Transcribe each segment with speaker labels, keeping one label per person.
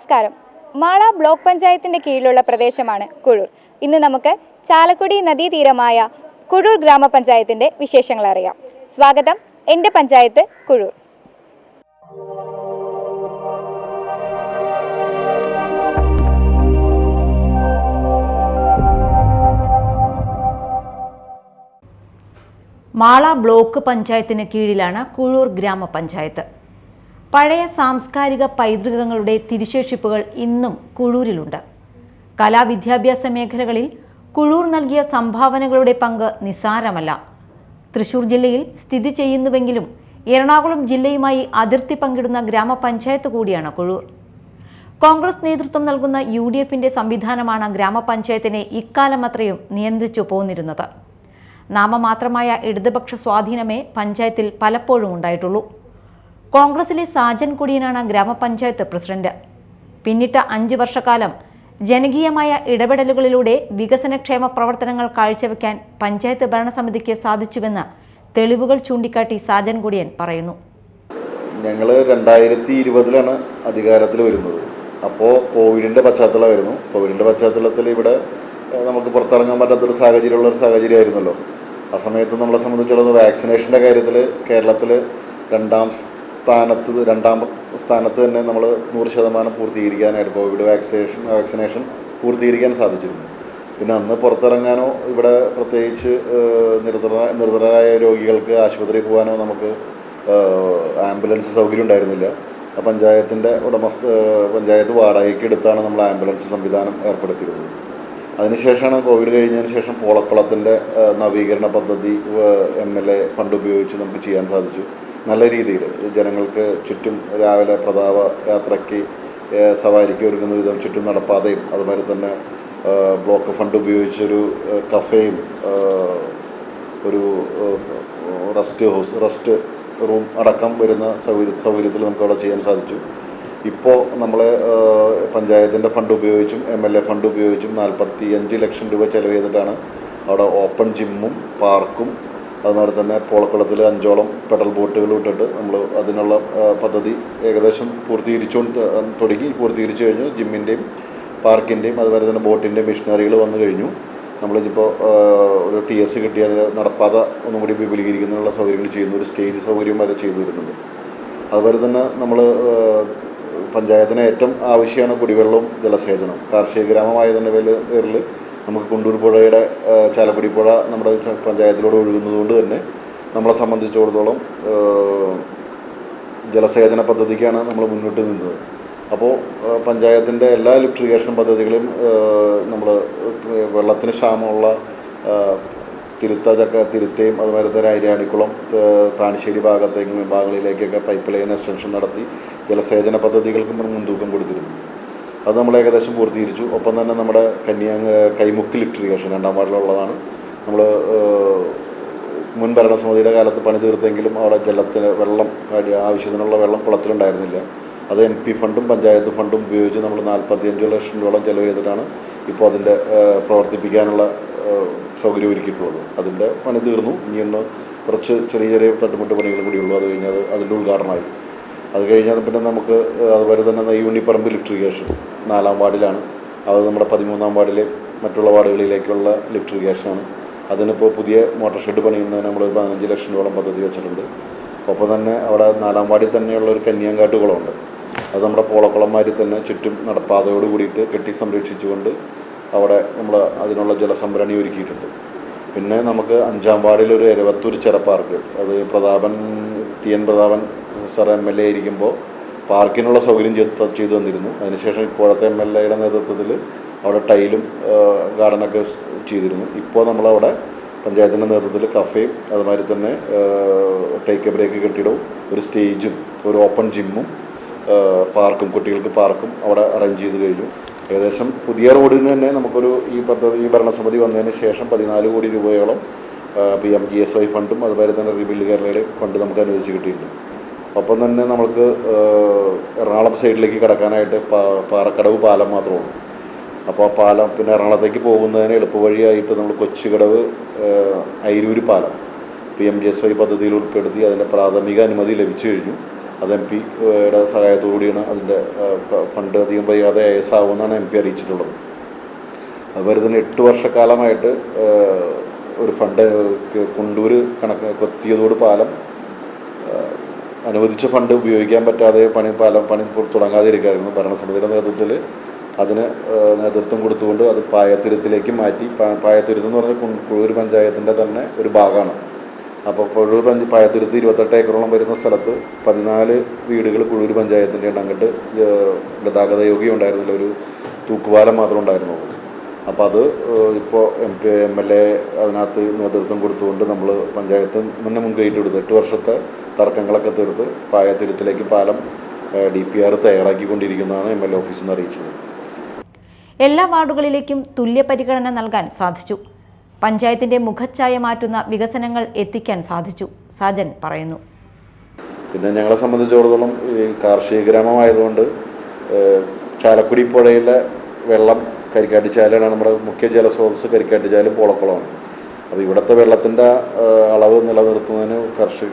Speaker 1: നമസ്കാരം. മാള ബ്ലോക്ക് പഞ്ചായത്തിന്റെ കീഴിലുള്ള പ്രദേശമാണ് കുഴൂർ. ഇന്ന് നമുക്ക് ചാലക്കുടി നദീതീരമായ കുഴൂർ ഗ്രാമപഞ്ചായത്തിന്റെ വിശേഷങ്ങൾ അറിയാം. സ്വാഗതം. എൻ്റെ പഞ്ചായത്ത് കുഴൂർ.
Speaker 2: മാള ബ്ലോക്ക് പഞ്ചായത്തിന് കീഴിലാണ് കുഴൂർ ഗ്രാമപഞ്ചായത്ത്. പഴയ സാംസ്കാരിക പൈതൃകങ്ങളുടെ തിരുശേഷിപ്പുകൾ ഇന്നും കുഴൂരിലുണ്ട്. കലാവിദ്യാഭ്യാസ മേഖലകളിൽ കുഴൂർ നൽകിയ സംഭാവനകളുടെ പങ്ക് നിസ്സാരമല്ല. തൃശൂർ ജില്ലയിൽ സ്ഥിതി ചെയ്യുന്നുവെങ്കിലും എറണാകുളം ജില്ലയുമായി അതിർത്തി പങ്കിടുന്ന ഗ്രാമപഞ്ചായത്ത് കൂടിയാണ് കുഴൂർ. കോൺഗ്രസ് നേതൃത്വം നൽകുന്ന UDFന്റെ സംവിധാനമാണ് ഗ്രാമപഞ്ചായത്തിനെ ഇക്കാലമത്രയും നിയന്ത്രിച്ചു പോന്നിരുന്നത്. നാമമാത്രമായ ഇടതുപക്ഷ സ്വാധീനമേ പഞ്ചായത്തിൽ പലപ്പോഴും ഉണ്ടായിട്ടുള്ളൂ. കോൺഗ്രസിലെ സാജൻ കുടിയനാണ് ഗ്രാമപഞ്ചായത്ത് പ്രസിഡന്റ്. പിന്നിട്ട 5 വർഷക്കാലം ജനകീയമായ ഇടപെടലുകളിലൂടെ വികസനക്ഷേമ പ്രവർത്തനങ്ങൾ കാഴ്ചവെക്കാൻ പഞ്ചായത്ത് ഭരണസമിതിക്ക് സാധിച്ചുവെന്ന് തെളിവുകൾ ചൂണ്ടിക്കാട്ടി സാജൻ കുടിയൻ പറയുന്നു.
Speaker 3: ഞങ്ങൾ 2020 അധികാരത്തിൽ വരുന്നത്. അപ്പോൾ കോവിഡിൻ്റെ പശ്ചാത്തലമായിരുന്നു. കോവിഡിൻ്റെ പശ്ചാത്തലത്തിൽ ഇവിടെ നമുക്ക് പുറത്തിറങ്ങാൻ പറ്റാത്തൊരു സാഹചര്യമായിരുന്നല്ലോ. ആ സമയത്ത് നമ്മളെ സംബന്ധിച്ചുള്ളത് വാക്സിനേഷൻ്റെ കാര്യത്തിൽ കേരളത്തിൽ രണ്ടാം സ്ഥാനത്ത് തന്നെ നമ്മൾ 100% പൂർത്തീകരിക്കാനായിട്ട് കോവിഡ് വാക്സിനേഷൻ പൂർത്തീകരിക്കാൻ സാധിച്ചിരുന്നു. പിന്നെ അന്ന് പുറത്തിറങ്ങാനോ ഇവിടെ പ്രത്യേകിച്ച് നിർധനരായ രോഗികൾക്ക് ആശുപത്രിയിൽ പോകാനോ നമുക്ക് ആംബുലൻസ് സൗകര്യം ഉണ്ടായിരുന്നില്ല. പഞ്ചായത്ത് വാടകയ്ക്ക് എടുത്താണ് നമ്മൾ ആംബുലൻസ് സംവിധാനം ഏർപ്പെടുത്തിയിരുന്നത്. അതിനുശേഷമാണ് കോവിഡ് കഴിഞ്ഞതിന് ശേഷം പോളക്കുളത്തിൻ്റെ നവീകരണ പദ്ധതി MLA ഫണ്ട് ഉപയോഗിച്ച് നമുക്ക് ചെയ്യാൻ സാധിച്ചു. നല്ല രീതിയിൽ ജനങ്ങൾക്ക് ചുറ്റും രാവിലെ പ്രതാപ യാത്രയ്ക്ക് സവാരിക്ക് ഒരുങ്ങുന്ന വിധം ചുറ്റും നടപ്പാതയും അതുപോലെ തന്നെ ബ്ലോക്ക് ഫണ്ട് ഉപയോഗിച്ചൊരു കഫേയും ഒരു റെസ്റ്റ് റൂം അടക്കം വരുന്ന സൗകര്യത്തിൽ നമുക്ക് അവിടെ ചെയ്യാൻ സാധിച്ചു. ഇപ്പോൾ നമ്മൾ പഞ്ചായത്തിൻ്റെ ഫണ്ട് ഉപയോഗിച്ചും MLA ഫണ്ട് ഉപയോഗിച്ചും 45 ലക്ഷം രൂപ ചെലവ് ചെയ്തിട്ടാണ് അവിടെ ഓപ്പൺ ജിമ്മും പാർക്കും അതുപോലെ തന്നെ പോളക്കുളത്തിൽ 5ഓളം പെഡൽ ബോട്ടുകൾ ഇട്ടിട്ട് നമ്മൾ അതിനുള്ള പദ്ധതി ഏകദേശം പൂർത്തീകരിച്ചു കഴിഞ്ഞു. ജിമ്മിൻ്റെയും പാർക്കിൻ്റെയും അതുപോലെ തന്നെ ബോട്ടിൻ്റെയും മെഷീനറികൾ വന്നു കഴിഞ്ഞു. നമ്മളിപ്പോൾ ഒരു TS കിട്ടിയാൽ നടപ്പാത ഒന്നും കൂടി വിപുലീകരിക്കുന്നതിനുള്ള സൗകര്യങ്ങൾ ചെയ്യുന്നു. ഒരു സ്റ്റേജ് സൗകര്യം വരെ ചെയ്തു വരുന്നുണ്ട്. അതുപോലെ തന്നെ നമ്മൾ പഞ്ചായത്തിന് ഏറ്റവും ആവശ്യമാണ് കുടിവെള്ളവും ജലസേചനവും. കാർഷിക ഗ്രാമമായതിൻ്റെ പേരിൽ നമുക്ക് കുണ്ടൂർ പുഴയുടെ ചാലക്കുടി പുഴ നമ്മുടെ പഞ്ചായത്തിലൂടെ ഒഴുകുന്നതുകൊണ്ട് തന്നെ നമ്മളെ സംബന്ധിച്ചിടത്തോളം ജലസേചന പദ്ധതിക്കാണ് നമ്മൾ മുന്നോട്ട് നിന്നത്. അപ്പോൾ പഞ്ചായത്തിൻ്റെ എല്ലാ ലിഫ്റ്റ് ഇറിഗേഷൻ പദ്ധതികളും നമ്മൾ വെള്ളത്തിന് ക്ഷാമമുള്ള തിരുത്തയും അതുപോലെ തന്നെ അരിയാണിക്കുളം താണിശ്ശേരി ഭാഗങ്ങളിലേക്കൊക്കെ പൈപ്പ് ലൈൻ എക്സ്റ്റൻഷൻ നടത്തി ജലസേചന പദ്ധതികൾക്ക് മുൻതൂക്കം കൊടുത്തിരുന്നു. അത് നമ്മൾ ഏകദേശം പൂർത്തീകരിച്ചു. ഒപ്പം തന്നെ നമ്മുടെ കൈമുക്ക് ലിഫ്റ്റ് ഇറിഗേഷൻ 2ാം വാർഡിലുള്ളതാണ്. നമ്മൾ മുൻ ഭരണസമിതിയുടെ കാലത്ത് പണി തീർത്തെങ്കിലും അവിടെ വെള്ളം ആവശ്യത്തിനുള്ള വെള്ളം കുളത്തിലുണ്ടായിരുന്നില്ല. അത് MP ഫണ്ടും പഞ്ചായത്ത് ഫണ്ടും ഉപയോഗിച്ച് നമ്മൾ 45 ലക്ഷം രൂപയോളം ചെലവ് ചെയ്തിട്ടാണ് ഇപ്പോൾ അതിൻ്റെ പ്രവർത്തിപ്പിക്കാനുള്ള സൗകര്യം ഒരുക്കിയിട്ടുള്ളത്. അതിൻ്റെ പണി തീർന്നു. ഇനിയൊന്ന് കുറച്ച് ചെറിയ തട്ടുമുട്ട് പണികളും കൂടിയുള്ളൂ. അത് കഴിഞ്ഞാൽ അതിൻ്റെ ഉദ്ഘാടനമായി. അത് കഴിഞ്ഞാൽ പിന്നെ നമുക്ക് അതുപോലെ തന്നെ നെയ്യുണ്ണിപ്പറമ്പ് ലിഫ്റ്റ് ഇറിഗേഷൻ 4ാം വാർഡിലാണ്. അത് നമ്മുടെ 13ാം വാർഡിലെ മറ്റുള്ള വാർഡുകളിലേക്കുള്ള ലിഫ്റ്റ് ഇറിഗേഷനാണ്. അതിനിപ്പോൾ പുതിയ മോട്ടോർ ഷെഡ് പണിയുന്നതിന് നമ്മൾ 15 ലക്ഷം രൂപയോളം പദ്ധതി വെച്ചിട്ടുണ്ട്. ഒപ്പം തന്നെ അവിടെ 4ാം വാർഡിൽ തന്നെയുള്ള ഒരു കന്യാങ്കാട്ട് കുളമുണ്ട്. അത് നമ്മുടെ പോളക്കുളന്മാരിൽ തന്നെ ചുറ്റും നടപ്പാതയോട് കൂടിയിട്ട് കെട്ടി സംരക്ഷിച്ചുകൊണ്ട് അവിടെ നമ്മൾ അതിനുള്ള ജലസംഭരണി ഒരുക്കിയിട്ടുണ്ട്. പിന്നെ നമുക്ക് 5ാം വാർഡിൽ ഒരു എരവത്തൂർ ചെറ പാർക്ക്, അത് TN പ്രതാപൻ സാർ MLA ആയിരിക്കുമ്പോൾ പാർക്കിനുള്ള സൗകര്യം ചെയ്തു തന്നിരുന്നു. അതിനുശേഷം ഇപ്പോഴത്തെ MLAയുടെ നേതൃത്വത്തിൽ അവിടെ ടൈലും ഗാർഡനൊക്കെ ചെയ്തിരുന്നു. ഇപ്പോൾ നമ്മളവിടെ പഞ്ചായത്തിൻ്റെ നേതൃത്വത്തിൽ കഫേയും അതുമാതിരി തന്നെ ടേക്ക് എ ബ്രേക്ക് കെട്ടിടവും ഒരു സ്റ്റേജും ഒരു ഓപ്പൺ ജിമ്മും പാർക്കും കുട്ടികൾക്ക് പാർക്കും അവിടെ അറേഞ്ച് ചെയ്ത് കഴിഞ്ഞു. ഏകദേശം പുതിയ റോഡിന് തന്നെ നമുക്കൊരു ഈ ഭരണസമിതി വന്നതിന് ശേഷം 14 കോടി രൂപയോളം PMGSY ഫണ്ടും അതുപോലെ തന്നെ റിബിൽഡ് കേരളയുടെ ഫണ്ട് നമുക്ക് അനുവദിച്ച് കിട്ടിയിട്ടുണ്ട്. ഒപ്പം തന്നെ നമുക്ക് എറണാകുളം സൈഡിലേക്ക് കടക്കാനായിട്ട് പാറക്കടവ് പാലം മാത്രമേ ഉള്ളൂ. അപ്പോൾ ആ പാലം പിന്നെ എറണാകുളത്തേക്ക് പോകുന്നതിന് എളുപ്പവഴിയായിട്ട് നമ്മൾ കൊച്ചുകടവ് അയിരൂർ പാലം PMGSY പദ്ധതിയിൽ ഉൾപ്പെടുത്തി അതിൻ്റെ പ്രാഥമിക അനുമതി ലഭിച്ചു കഴിഞ്ഞു. അത് MP-യുടെ സഹായത്തോടുകൂടിയാണ് അതിൻ്റെ ഫണ്ട് അധികം വൈകാതെ AS ആവുമെന്നാണ് MP അറിയിച്ചിട്ടുള്ളത്. അതുപോലെ തന്നെ 8 വർഷക്കാലമായിട്ട് ഒരു ഫണ്ട് കുണ്ടൂർ കൊത്തിയതോട് പാലം അനുവദിച്ച ഫണ്ട് ഉപയോഗിക്കാൻ പറ്റാതെ പണി തുടങ്ങാതിരിക്കുകയായിരുന്നു. ഭരണസമിതിയുടെ നേതൃത്വത്തിൽ അതിന് നേതൃത്വം കൊടുത്തുകൊണ്ട് അത് പായത്തുരുത്തിലേക്ക് മാറ്റി. പായത്തുരുത്ത് എന്ന് പറഞ്ഞാൽ കുഴൂർ പഞ്ചായത്തിൻ്റെ തന്നെ ഒരു ഭാഗമാണ്. അപ്പോൾ കുഴൂർ പായത്തുരുത്ത് 28 ഏക്കറോളം വരുന്ന സ്ഥലത്ത് 14 വീടുകൾ കുഴൂർ പഞ്ചായത്തിൻ്റെ ഉണ്ട്. അങ്ങോട്ട് ഗതാഗത യോഗ്യം ഉണ്ടായിരുന്നില്ല, ഒരു തൂക്കുപാലം മാത്രമേ ഉണ്ടായിരുന്നുള്ളൂ. അപ്പോൾ അത് ഇപ്പോൾ MLA അതിനകത്ത് നേതൃത്വം കൊടുത്തുകൊണ്ട് നമ്മൾ പഞ്ചായത്ത് മുൻകൈയിട്ട് എടുത്ത് 8 വർഷത്തെ തർക്കങ്ങളൊക്കെ തീർത്ത് പായത്തുരുത്തിലേക്ക് പാലം DPR തയ്യാറാക്കിക്കൊണ്ടിരിക്കുന്നതാണ് MLA ഓഫീസിൽ നിന്ന് അറിയിച്ചത്.
Speaker 2: എല്ലാ വാർഡുകളിലേക്കും തുല്യ പരിഗണന നൽകാൻ സാധിച്ചു. പഞ്ചായത്തിന്റെ മുഖച്ഛായ മാറ്റുന്ന വികസനങ്ങൾ എത്തിക്കാൻ സാധിച്ചു. സാജൻ പറയുന്നു.
Speaker 3: പിന്നെ ഞങ്ങളെ സംബന്ധിച്ചിടത്തോളം ഈ കാർഷിക ഗ്രാമമായതുകൊണ്ട് ചാലക്കുടി പുഴയിലെ വെള്ളം കരിക്കാട്ടിച്ചാലാണ് നമ്മുടെ മുഖ്യ ജലസ്രോതസ്. കരിക്കാട്ടിച്ചാലും പോളക്കുളമാണ്. അപ്പോൾ ഇവിടുത്തെ വെള്ളത്തിൻ്റെ അളവ് നിലനിർത്തുന്നതിന്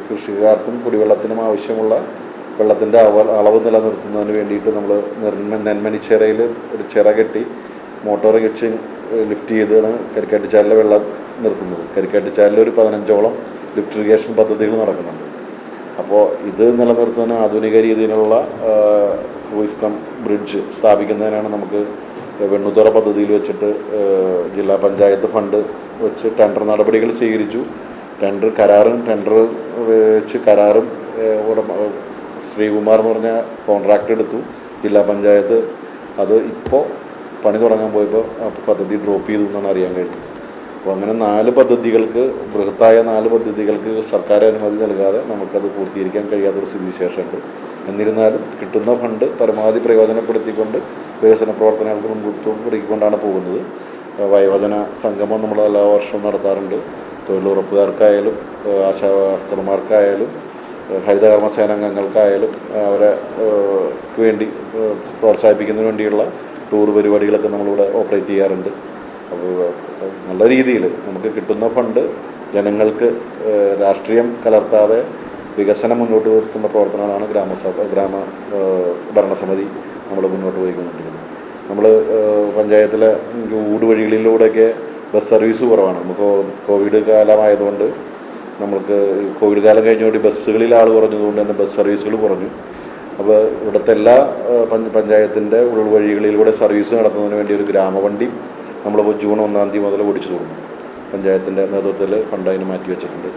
Speaker 3: കൃഷിക്കാർക്കും കുടിവെള്ളത്തിനും ആവശ്യമുള്ള വെള്ളത്തിൻ്റെ അളവ് നിലനിർത്തുന്നതിന് വേണ്ടിയിട്ട് നമ്മൾ നെന്മണിച്ചിറയിൽ ഒരു ചിറ കെട്ടി മോട്ടോർ വെച്ച് ലിഫ്റ്റ് ചെയ്താണ് കരിക്കാട്ടിച്ചാലിലെ വെള്ളം നിർത്തുന്നത്. കരിക്കാട്ടിച്ചാലിൽ ഒരു 15ഓളം ലിഫ്റ്റ് ഇറിഗേഷൻ പദ്ധതികൾ നടക്കുന്നുണ്ട്. അപ്പോൾ ഇത് നിലനിർത്തുന്നതിന് ആധുനിക രീതിയിലുള്ള ക്രൂയിസ് ബ്രിഡ്ജ് സ്ഥാപിക്കുന്നതിനാണ് നമുക്ക് വെണ്ണുതുറ പദ്ധതിയിൽ വെച്ചിട്ട് ജില്ലാ പഞ്ചായത്ത് ഫണ്ട് വെച്ച് ടെൻഡർ നടപടികൾ സ്വീകരിച്ചു. ടെൻഡർ വെച്ച് കരാറും ശ്രീകുമാർ എന്ന് പറഞ്ഞ കോൺട്രാക്ട് എടുത്തു ജില്ലാ പഞ്ചായത്ത്. അത് ഇപ്പോൾ പണി തുടങ്ങാൻ പോയപ്പോൾ പദ്ധതി ഡ്രോപ്പ് ചെയ്തു എന്നാണ് അറിയാൻ കഴിഞ്ഞത്. അപ്പോൾ അങ്ങനെ 4 പദ്ധതികൾക്ക്, ബൃഹത്തായ 4 പദ്ധതികൾക്ക് സർക്കാർ അനുമതി നൽകാതെ നമുക്കത് പൂർത്തീകരിക്കാൻ കഴിയാത്തൊരു സ്ഥിതിവിശേഷമുണ്ട്. എന്നിരുന്നാലും കിട്ടുന്ന ഫണ്ട് പരമാവധി പ്രയോജനപ്പെടുത്തിക്കൊണ്ട് വികസന പ്രവർത്തനങ്ങൾക്ക് മുൻകൂർ പിടിക്കൊണ്ടാണ് പോകുന്നത്. വയോജന സംഗമം നമ്മൾ എല്ലാ വർഷവും നടത്താറുണ്ട്. തൊഴിലുറപ്പുകാർക്കായാലും ആശാവർക്കർമാർക്കായാലും ഹരിതകർമ്മസേന അംഗങ്ങൾക്കായാലും അവരെ വേണ്ടി പ്രോത്സാഹിപ്പിക്കുന്നതിന് വേണ്ടിയുള്ള ടൂർ പരിപാടികളൊക്കെ നമ്മളിവിടെ ഓപ്പറേറ്റ് ചെയ്യാറുണ്ട്. അപ്പോൾ നല്ല രീതിയിൽ നമുക്ക് കിട്ടുന്ന ഫണ്ട് ജനങ്ങൾക്ക് രാഷ്ട്രീയം കലർത്താതെ വികസനം മുന്നോട്ട് വെക്കുന്ന പ്രവർത്തനങ്ങളാണ് ഗ്രാമ ഭരണസമിതി നമ്മൾ മുന്നോട്ട് പോയിക്കൊണ്ടിരിക്കുന്നത്. നമ്മൾ പഞ്ചായത്തിലെ ഊടുവഴികളിലൂടെയൊക്കെ ബസ് സർവീസ് കുറവാണ്. നമുക്ക് കോവിഡ് കാലമായതുകൊണ്ട് നമുക്ക് കോവിഡ് കാലം കഴിഞ്ഞുകൊണ്ട് ബസ്സുകളിൽ ആൾ കുറഞ്ഞതുകൊണ്ട് തന്നെ ബസ് സർവീസുകൾ കുറഞ്ഞു. അപ്പോൾ ഇവിടുത്തെ എല്ലാ പഞ്ചായത്തിൻ്റെ ഉൾവഴികളിലൂടെ സർവീസ് നടത്തുന്നതിന് വേണ്ടി ഒരു ഗ്രാമവണ്ടി നമ്മളിപ്പോൾ ജൂൺ 1-ാം തീയതി മുതൽ ഓടിച്ചു തുടങ്ങും. പഞ്ചായത്തിൻ്റെ നേതൃത്വത്തിൽ ഫണ്ട് അതിന് മാറ്റി വെച്ചിട്ടുണ്ട്.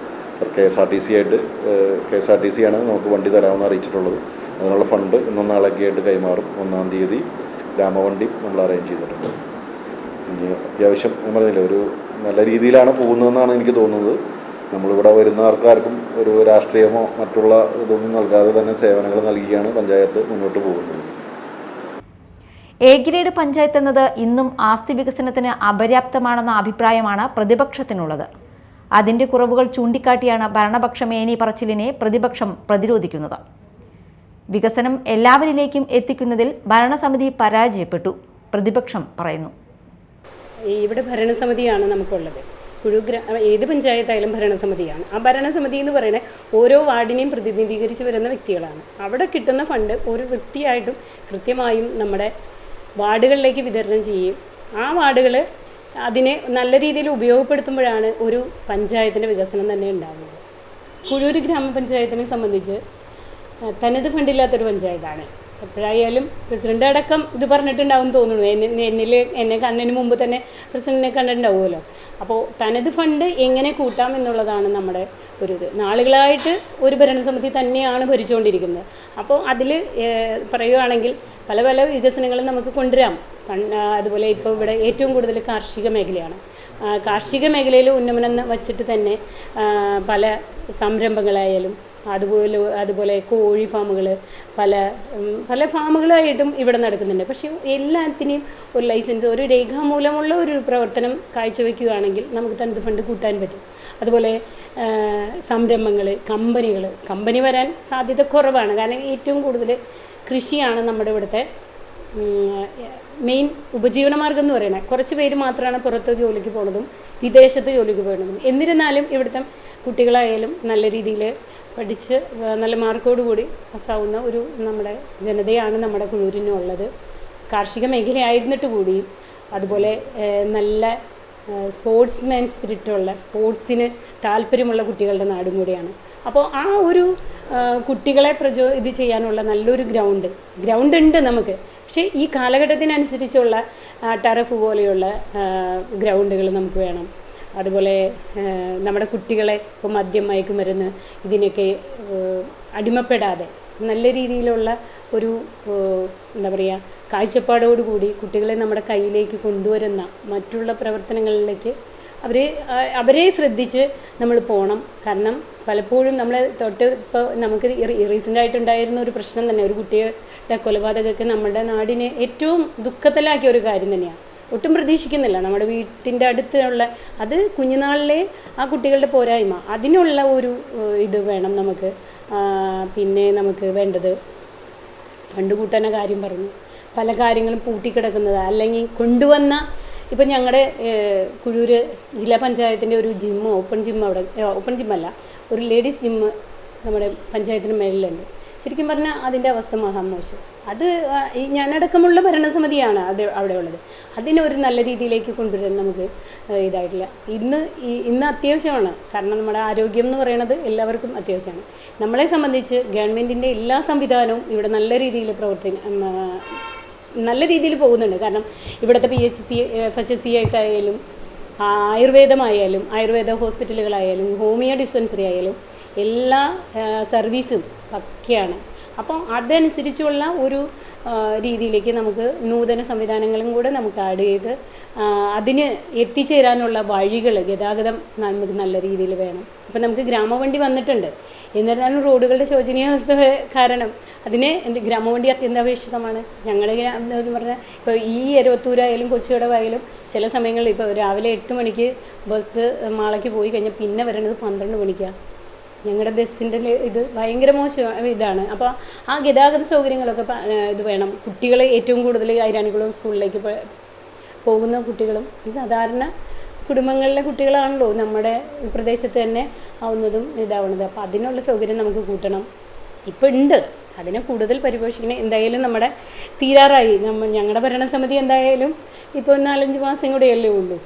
Speaker 3: KSRTC ആണ് നമുക്ക് വണ്ടി തരാമെന്ന് അറിയിച്ചിട്ടുള്ളത്. അതിനുള്ള ഫണ്ട് ഇന്നും നാളെയൊക്കെ ആയിട്ട് കൈമാറും. 1-ാം തീയതി ഗ്രാമവണ്ടി നമ്മൾ അറേഞ്ച് ചെയ്തിട്ടുണ്ട്. ഇനി അത്യാവശ്യം ഞാൻ പറഞ്ഞില്ല, ഒരു നല്ല രീതിയിലാണ് പോകുന്നതെന്നാണ് എനിക്ക് തോന്നുന്നത്. നമ്മളിവിടെ വരുന്ന ആൾക്കാർക്കും ഒരു രാഷ്ട്രീയമോ മറ്റുള്ള ഇതൊന്നും നൽകാതെ തന്നെ സേവനങ്ങൾ നൽകിയാണ് പഞ്ചായത്ത് മുന്നോട്ട് പോകുന്നത്.
Speaker 2: A ഗ്രേഡ് പഞ്ചായത്ത് എന്നത് ഇന്നും ആസ്തി വികസനത്തിന് അപര്യാപ്തമാണെന്ന അഭിപ്രായമാണ് പ്രതിപക്ഷത്തിനുള്ളത്. അതിന്റെ കുറവുകൾ ചൂണ്ടിക്കാട്ടിയാണ് ഭരണപക്ഷ മേനി പറച്ചിലിനെ പ്രതിപക്ഷം പ്രതിരോധിക്കുന്നത്. വികസനം എല്ലാവരിലേക്കും എത്തിക്കുന്നതിൽ ഭരണസമിതി പരാജയപ്പെട്ടു, പ്രതിപക്ഷം പറയുന്നു.
Speaker 4: ഇവിടെ ഭരണസമിതിയാണ് നമുക്കുള്ളത്. ഏത് പഞ്ചായത്തായാലും ഭരണസമിതിയാണ്. ആ ഭരണസമിതി എന്ന് പറയുന്നത് ഓരോ വാർഡിനെയും പ്രതിനിധീകരിച്ച് വരുന്ന വ്യക്തികളാണ്. അവിടെ കിട്ടുന്ന ഫണ്ട് ഒരു വൃത്തിയായിട്ടും കൃത്യമായും നമ്മുടെ വാർഡുകളിലേക്ക് വിതരണം ചെയ്യും. ആ വാർഡുകൾ അതിനെ നല്ല രീതിയിൽ ഉപയോഗപ്പെടുത്തുമ്പോഴാണ് ഒരു പഞ്ചായത്തിൻ്റെ വികസനം തന്നെ ഉണ്ടാകുന്നത്. കുഴൂർ ഗ്രാമപഞ്ചായത്തിനെ സംബന്ധിച്ച് തനത് ഫണ്ടില്ലാത്തൊരു പഞ്ചായത്താണ്. എപ്പോഴായാലും പ്രസിഡന്റ് അടക്കം ഇത് പറഞ്ഞിട്ടുണ്ടാവും തോന്നുന്നു. എന്നെ കണ്ടതിന് മുമ്പ് തന്നെ പ്രസിഡന്റിനെ കണ്ടിട്ടുണ്ടാവുമല്ലോ. അപ്പോൾ തനത് ഫണ്ട് എങ്ങനെ കൂട്ടാം എന്നുള്ളതാണ് നമ്മുടെ ഒരു ഇത്. നാളുകളായിട്ട് ഒരു ഭരണസമിതി തന്നെയാണ് ഭരിച്ചുകൊണ്ടിരിക്കുന്നത്. അപ്പോൾ അതിൽ പറയുകയാണെങ്കിൽ പല പല വികസനങ്ങളും നമുക്ക് കൊണ്ടുവരാം. അതുപോലെ ഇപ്പോൾ ഇവിടെ ഏറ്റവും കൂടുതൽ കാർഷിക മേഖലയാണ്. കാർഷിക മേഖലയിൽ ഉന്നമനം വച്ചിട്ട് തന്നെ പല സംരംഭങ്ങളായാലും അതുപോലെ കോഴി ഫാമുകൾ പല ഫാമുകളായിട്ടും ഇവിടെ നടക്കുന്നുണ്ട്. പക്ഷേ എല്ലാത്തിനെയും ഒരു ലൈസൻസ്, ഒരു രേഖാമൂലമുള്ള ഒരു പ്രവർത്തനം കാഴ്ചവെക്കുകയാണെങ്കിൽ നമുക്ക് തനത് ഫണ്ട് കൂട്ടാൻ പറ്റും. അതുപോലെ സംരംഭങ്ങൾ, കമ്പനി വരാൻ സാധ്യത കുറവാണ്. കാരണം ഏറ്റവും കൂടുതൽ കൃഷിയാണ് നമ്മുടെ ഇവിടുത്തെ മെയിൻ ഉപജീവനമാർഗം എന്ന് പറയുന്നത്. കുറച്ച് പേര് മാത്രമാണ് പുറത്ത് ജോലിക്ക് പോകുന്നതും വിദേശത്ത് ജോലിക്ക് പോകുന്നതും. എന്നിരുന്നാലും ഇവിടുത്തെ കുട്ടികളായാലും നല്ല രീതിയിൽ പഠിച്ച് നല്ല മാർക്കോടുകൂടി പാസ്സാവുന്ന ഒരു നമ്മുടെ ജനതയാണ് നമ്മുടെ കുഴൂരിനുള്ളത്. കാർഷിക മേഖലയായിരുന്നിട്ട് കൂടിയും അതുപോലെ നല്ല സ്പോർട്സ്മാൻ സ്പിരിറ്റുള്ള, സ്പോർട്സിന് താല്പര്യമുള്ള കുട്ടികളുടെ നാടും കൂടിയാണ്. അപ്പോൾ ആ ഒരു കുട്ടികളെ ഇത് ചെയ്യാനുള്ള നല്ലൊരു ഗ്രൗണ്ട് ഉണ്ട് നമുക്ക്. പക്ഷേ ഈ കാലഘട്ടത്തിനനുസരിച്ചുള്ള ടറഫ് പോലെയുള്ള ഗ്രൗണ്ടുകൾ നമുക്ക് വേണം. അതുപോലെ നമ്മുടെ കുട്ടികളെ ഇപ്പോൾ മദ്യം, മയക്കുമരുന്ന് ഇതിനൊക്കെ അടിമപ്പെടാതെ നല്ല രീതിയിലുള്ള ഒരു എന്താ പറയുക കാഴ്ചപ്പാടോടുകൂടി കുട്ടികളെ നമ്മുടെ കയ്യിലേക്ക് കൊണ്ടുവരുന്ന മറ്റുള്ള പ്രവർത്തനങ്ങളിലേക്ക് അവരെ ശ്രദ്ധിച്ച് നമ്മൾ പോകണം. കാരണം പലപ്പോഴും നമ്മൾ ഇപ്പോൾ നമുക്ക് റീസെൻ്റായിട്ടുണ്ടായിരുന്ന ഒരു പ്രശ്നം തന്നെ, ഒരു കുട്ടിയുടെ കൊലപാതകമൊക്കെ നമ്മുടെ നാടിനെ ഏറ്റവും ദുഃഖത്തിലാക്കിയ ഒരു കാര്യം തന്നെയാണ്. ഒട്ടും പ്രതീക്ഷിക്കുന്നില്ല. നമ്മുടെ വീട്ടിൻ്റെ അടുത്തുള്ള അത് കുഞ്ഞുനാളിലെ ആ കുട്ടികളുടെ പോരായ്മ, അതിനുള്ള ഒരു ഇത് വേണം നമുക്ക്. പിന്നെ നമുക്ക് വേണ്ടത് ഫണ്ട് കൂട്ടാന കാര്യം പറഞ്ഞു, പല കാര്യങ്ങളും പൂട്ടിക്കിടക്കുന്നത് അല്ലെങ്കിൽ കൊണ്ടുവന്ന ഇപ്പം ഞങ്ങളുടെ കുഴൂര് ജില്ലാ പഞ്ചായത്തിൻ്റെ ഒരു ജിമ്മ്, ഓപ്പൺ ജിമ്മല്ല, ഒരു ലേഡീസ് ജിമ്മ് നമ്മുടെ പഞ്ചായത്തിന് മേളിലുണ്ട്. ശരിക്കും പറഞ്ഞാൽ അതിൻ്റെ അവസ്ഥ മഹാമോശം. അത് ഞാനടക്കമുള്ള ഭരണസമിതിയാണ് അവിടെ ഉള്ളത്. അതിനെ ഒരു നല്ല രീതിയിലേക്ക് കൊണ്ടുവരാൻ നമുക്ക് ഇതായിട്ടില്ല. ഇന്ന് അത്യാവശ്യമാണ്. കാരണം നമ്മുടെ ആരോഗ്യം എന്ന് പറയുന്നത് എല്ലാവർക്കും അത്യാവശ്യമാണ്. നമ്മളെ സംബന്ധിച്ച് ഗവൺമെൻറ്റിൻ്റെ എല്ലാ സംവിധാനവും ഇവിടെ നല്ല രീതിയിൽ പോകുന്നുണ്ട്. കാരണം ഇവിടുത്തെ PHC FHC ആയാലും ആയുർവേദമായാലും ആയുർവേദ ഹോസ്പിറ്റലുകളായാലും ഹോമിയോ ഡിസ്പെൻസറി ആയാലും എല്ലാ സർവീസും പക്കയാണ്. അപ്പം അതനുസരിച്ചുള്ള ഒരു രീതിയിലേക്ക് നമുക്ക് നൂതന സംവിധാനങ്ങളും കൂടെ നമുക്ക് ആഡ് ചെയ്ത് അതിന് എത്തിച്ചേരാനുള്ള വഴികൾ, ഗതാഗതം നമുക്ക് നല്ല രീതിയിൽ വേണം. ഇപ്പം നമുക്ക് ഗ്രാമവണ്ടി വന്നിട്ടുണ്ട്. എന്നിരുന്നാലും റോഡുകളുടെ ശോചനീയാവസ്ഥ കാരണം അതിന് ഗ്രാമവണ്ടി അത്യന്താപേക്ഷിതമാണ്. ഞങ്ങളുടെ എന്ന് പറഞ്ഞാൽ ഇപ്പോൾ ഈ എരവത്തൂരായാലും കൊച്ചുകടവായാലും ചില സമയങ്ങളിൽ ഇപ്പോൾ രാവിലെ 8 മണിക്ക് ബസ് മാളയ്ക്ക് പോയി കഴിഞ്ഞാൽ പിന്നെ വരുന്നത് 12 മണിക്കാണ്. ഞങ്ങളുടെ ബസ്സിൻ്റെ ഇത് ഭയങ്കര മോശം ഇതാണ്. അപ്പോൾ ആ ഗതാഗത സൗകര്യങ്ങളൊക്കെ ഇത് വേണം. കുട്ടികൾ ഏറ്റവും കൂടുതൽ ഐരാണിക്കുളം സ്കൂളിലേക്ക് പോകുന്ന കുട്ടികളും ഈ സാധാരണ കുടുംബങ്ങളിലെ കുട്ടികളാണല്ലോ നമ്മുടെ പ്രദേശത്ത് തന്നെ ആവുന്നതും ഇതാവുന്നത്. അപ്പോൾ അതിനുള്ള സൗകര്യം നമുക്ക് കൂട്ടണം. ഇപ്പോൾ ഉണ്ട്, അതിനെ കൂടുതൽ പരിപോഷിക്കണം. എന്തായാലും നമ്മുടെ തീരാറായി. ഞങ്ങളുടെ ഭരണസമിതി എന്തായാലും ഇപ്പോൾ 4-5 മാസം കൂടെയല്ലേ ഉള്ളൂ.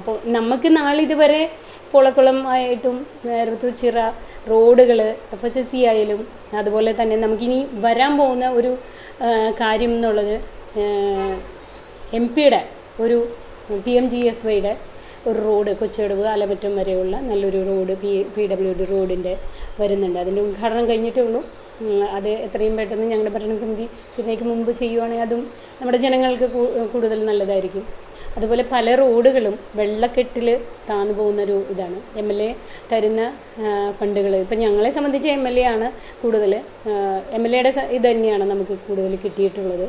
Speaker 4: അപ്പോൾ നമുക്ക് നാളിതുവരെ പോളക്കുളം ആയിട്ടും എരവത്തൂർ റോഡുകൾ FHC ആയാലും അതുപോലെ തന്നെ നമുക്കിനി വരാൻ പോകുന്ന ഒരു കാര്യം എന്നുള്ളത് MP-യുടെ ഒരു PMGSYയുടെ ഒരു റോഡ് കൊച്ചുകടവ് ആലമറ്റം വരെയുള്ള നല്ലൊരു റോഡ് PWD റോഡിൻ്റെ വരുന്നുണ്ട്. അതിൻ്റെ ഉദ്ഘാടനം കഴിഞ്ഞിട്ടേ ഉള്ളൂ. അത് എത്രയും പെട്ടെന്ന് ഞങ്ങളുടെ ഭരണസമിതി ഇതിനേക്ക് മുമ്പ് ചെയ്യുവാണെങ്കിൽ അതും നമ്മുടെ ജനങ്ങൾക്ക് കൂടുതൽ നല്ലതായിരിക്കും. അതുപോലെ പല റോഡുകളും വെള്ളക്കെട്ടിൽ താന്നു പോകുന്നൊരു ഇതാണ്. MLA തരുന്ന ഫണ്ടുകൾ ഇപ്പം ഞങ്ങളെ സംബന്ധിച്ച് MLA ആണ് കൂടുതൽ. MLAയുടെ ഇത് തന്നെയാണ് നമുക്ക് കൂടുതൽ കിട്ടിയിട്ടുള്ളത്.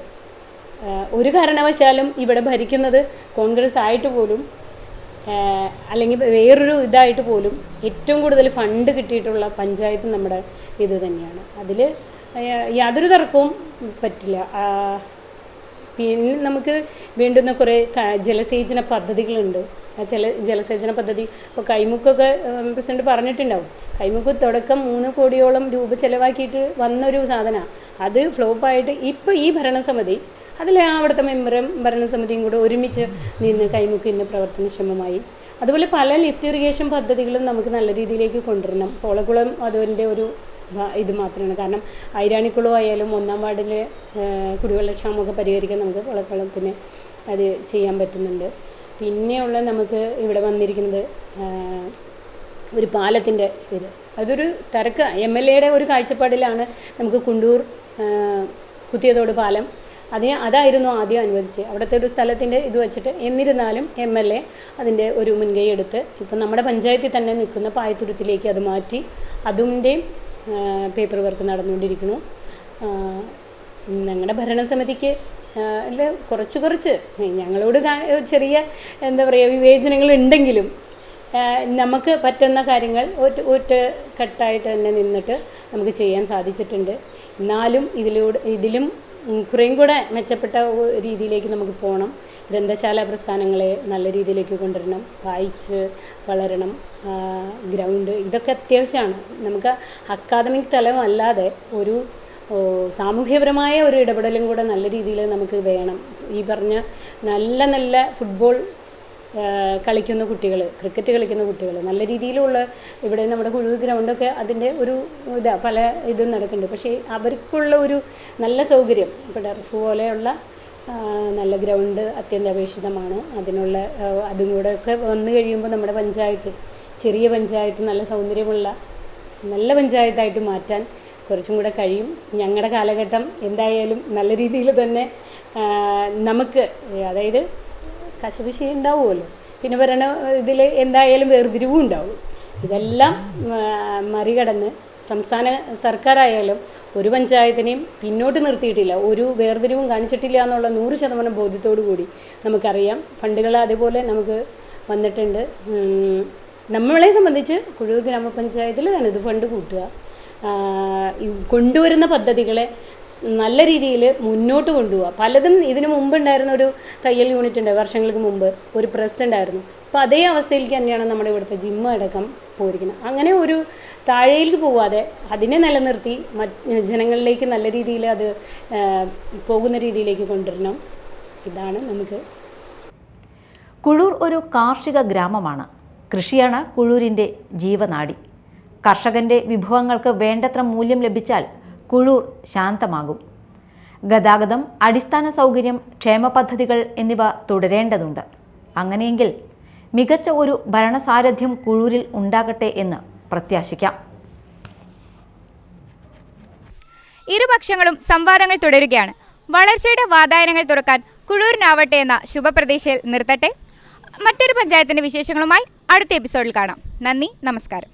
Speaker 4: ഒരു കാരണവശാലും ഇവിടെ ഭരിക്കുന്നത് കോൺഗ്രസ് ആയിട്ട് പോലും അല്ലെങ്കിൽ വേറൊരു ഇതായിട്ട് പോലും ഏറ്റവും കൂടുതൽ ഫണ്ട് കിട്ടിയിട്ടുള്ള പഞ്ചായത്ത് നമ്മുടെ ഇത് തന്നെയാണ്. അതിൽ യാതൊരു തർക്കവും പറ്റില്ല. പിന്നെ നമുക്ക് വേണ്ടുന്ന കുറേ ജലസേചന പദ്ധതികളുണ്ട്. ജലസേചന പദ്ധതി ഇപ്പോൾ കൈമുക്കൊക്കെ പ്രസിഡന്റ് പറഞ്ഞിട്ടുണ്ടാവും. കൈമുക്ക് തുടക്കം 3 കോടിയോളം രൂപ ചിലവാക്കിയിട്ട് വന്നൊരു സാധനമാണ്. അത് ഫ്ലോപ്പായിട്ട് ഇപ്പോൾ ഈ ഭരണസമിതി അതിൽ അവിടുത്തെ മെമ്പറും ഭരണസമിതിയും കൂടെ ഒരുമിച്ച് നിന്ന് കൈമുക്കിന് പ്രവർത്തനക്ഷമമായി. അതുപോലെ പല ലിഫ്റ്റ് ഇറിഗേഷൻ പദ്ധതികളും നമുക്ക് നല്ല രീതിയിലേക്ക് കൊണ്ടുവരണം. പോളക്കുളം അതിൻ്റെ ഒരു ഇത് മാത്രമാണ്. കാരണം ഐരാണിക്കുളം ആയാലും 1-ാം വാർഡിലെ കുടിവെള്ളക്ഷാമമൊക്കെ പരിഹരിക്കാൻ നമുക്ക് പോളക്കുളത്തിന് അത് ചെയ്യാൻ പറ്റുന്നുണ്ട്. പിന്നെയുള്ള നമുക്ക് ഇവിടെ വന്നിരിക്കുന്നത് ഒരു പാലത്തിൻ്റെ ഇത്, അതൊരു MLAയുടെ ഒരു കാഴ്ചപ്പാടിലാണ് നമുക്ക് കുണ്ടൂർ കുത്തിയതോട് പാലം അതായിരുന്നു ആദ്യം അനുവദിച്ച് അവിടുത്തെ ഒരു സ്ഥലത്തിൻ്റെ ഇത് വെച്ചിട്ട്. എന്നിരുന്നാലും MLA അതിൻ്റെ ഒരു മുൻകൈ എടുത്ത് ഇപ്പം നമ്മുടെ പഞ്ചായത്തിൽ തന്നെ നിൽക്കുന്ന പായത്തുരുത്തിലേക്ക് അത് മാറ്റി അതിൻ്റെയും പേപ്പർ വർക്ക് നടന്നുകൊണ്ടിരിക്കുന്നു. ഞങ്ങളുടെ ഭരണസമിതിക്ക് കുറച്ച് ഞങ്ങളോട് ചെറിയ എന്താ പറയുക വിവേചനങ്ങൾ ഉണ്ടെങ്കിലും നമുക്ക് പറ്റുന്ന കാര്യങ്ങൾ ഒറ്റക്കെട്ടായിട്ട് തന്നെ നിന്നിട്ട് നമുക്ക് ചെയ്യാൻ സാധിച്ചിട്ടുണ്ട്. എന്നാലും ഇതിലും കുറേയും കൂടെ മെച്ചപ്പെട്ട രീതിയിലേക്ക് നമുക്ക് പോകണം. ഗ്രന്ഥശാല പ്രസ്ഥാനങ്ങളെ നല്ല രീതിയിലേക്ക് കൊണ്ടുവരണം, വായിച്ച് വളരണം, ഗ്രൗണ്ട് ഇതൊക്കെ അത്യാവശ്യമാണ്. നമുക്ക് അക്കാദമിക് തലമല്ലാതെ ഒരു സാമൂഹ്യപരമായ ഒരു ഇടപെടലും കൂടെ നല്ല രീതിയിൽ നമുക്ക് വേണം. ഈ പറഞ്ഞ നല്ല നല്ല ഫുട്ബോൾ കളിക്കുന്ന കുട്ടികൾ, ക്രിക്കറ്റ് കളിക്കുന്ന കുട്ടികൾ, നല്ല രീതിയിലുള്ള ഇവിടെ നമ്മുടെ കുഴൂർ ഗ്രൗണ്ടൊക്കെ അതിൻ്റെ ഒരു പല ഇതും നടക്കുന്നുണ്ട്. പക്ഷേ അവർക്കുള്ള ഒരു നല്ല സൗകര്യം, ഇപ്പോൾ ടർഫ് പോലെയുള്ള നല്ല ഗ്രൗണ്ട് അത്യന്താപേക്ഷിതമാണ്. അതിനുള്ള അതും കൂടെ ഒക്കെ വന്നു കഴിയുമ്പോൾ നമ്മുടെ പഞ്ചായത്ത്, ചെറിയ പഞ്ചായത്ത് നല്ല സൗന്ദര്യമുള്ള നല്ല പഞ്ചായത്തായിട്ട് മാറ്റാൻ കുറച്ചും കൂടെ കഴിയും. ഞങ്ങളുടെ കാലഘട്ടം എന്തായാലും നല്ല രീതിയിൽ തന്നെ നമുക്ക്, അതായത് കശപിശ ഉണ്ടാവുമല്ലോ, പിന്നെ ഭരണ ഇതിൽ എന്തായാലും വേർതിരിവും ഉണ്ടാവും. ഇതെല്ലാം മറികടന്ന് സംസ്ഥാന സർക്കാരായാലും ഒരു പഞ്ചായത്തിനെയും പിന്നോട്ട് നിർത്തിയിട്ടില്ല, ഒരു വേർതിരിവും കാണിച്ചിട്ടില്ല എന്നുള്ള 100% ബോധ്യത്തോടു കൂടി നമുക്കറിയാം. ഫണ്ടുകൾ അതുപോലെ നമുക്ക് വന്നിട്ടുണ്ട്. നമ്മളെ സംബന്ധിച്ച് കുഴൂർ ഗ്രാമപഞ്ചായത്തിൽ തനത് ഫണ്ട് കൂട്ടുക, കൊണ്ടുവരുന്ന പദ്ധതികളെ നല്ല രീതിയിൽ മുന്നോട്ട് കൊണ്ടുപോവുക. പലതും ഇതിനു മുമ്പ് ഉണ്ടായിരുന്ന ഒരു തയ്യൽ യൂണിറ്റ് ഉണ്ട്, വർഷങ്ങൾക്ക് മുമ്പ് ഒരു പ്രസ് ഉണ്ടായിരുന്നു. അപ്പോൾ അതേ അവസ്ഥയിലേക്ക് തന്നെയാണ് നമ്മുടെ ഇവിടുത്തെ ജിമ്മ് അടക്കം പോയിരിക്കുന്നത്. അങ്ങനെ ഒരു താഴേക്ക് പോവാതെ അതിനെ നിലനിർത്തി ജനങ്ങളിലേക്ക് നല്ല രീതിയിൽ അത് പോകുന്ന രീതിയിലേക്ക് കൊണ്ടുവരണം. ഇതാണ് നമുക്ക്.
Speaker 2: കുഴൂർ ഒരു കാർഷിക ഗ്രാമമാണ്. കൃഷിയാണ് കുഴൂരിൻ്റെ ജീവനാഡി. കർഷകൻ്റെ വിഭവങ്ങൾക്ക് വേണ്ടത്ര മൂല്യം ലഭിച്ചാൽ കുഴൂർ ശാന്തമാകും. ഗതാഗതം, അടിസ്ഥാന സൗകര്യം, ക്ഷേമ പദ്ധതികൾ എന്നിവ തുടരേണ്ടതുണ്ട്. അങ്ങനെയെങ്കിൽ മികച്ച ഒരു ഭരണസാരഥ്യം കുഴൂരിൽ ഉണ്ടാകട്ടെ എന്ന് പ്രത്യാശിക്കാം.
Speaker 1: ഇരുപക്ഷങ്ങളും സംവാദങ്ങൾ തുടരുകയാണ്. വളർച്ചയുടെ വാതായനങ്ങൾ തുറക്കാൻ കുഴൂരിനാവട്ടെ എന്ന ശുഭപ്രതീക്ഷയിൽ നിർത്തട്ടെ. മറ്റൊരു പഞ്ചായത്തിന്റെ വിശേഷങ്ങളുമായി അടുത്ത എപ്പിസോഡിൽ കാണാം. നന്ദി, നമസ്കാരം.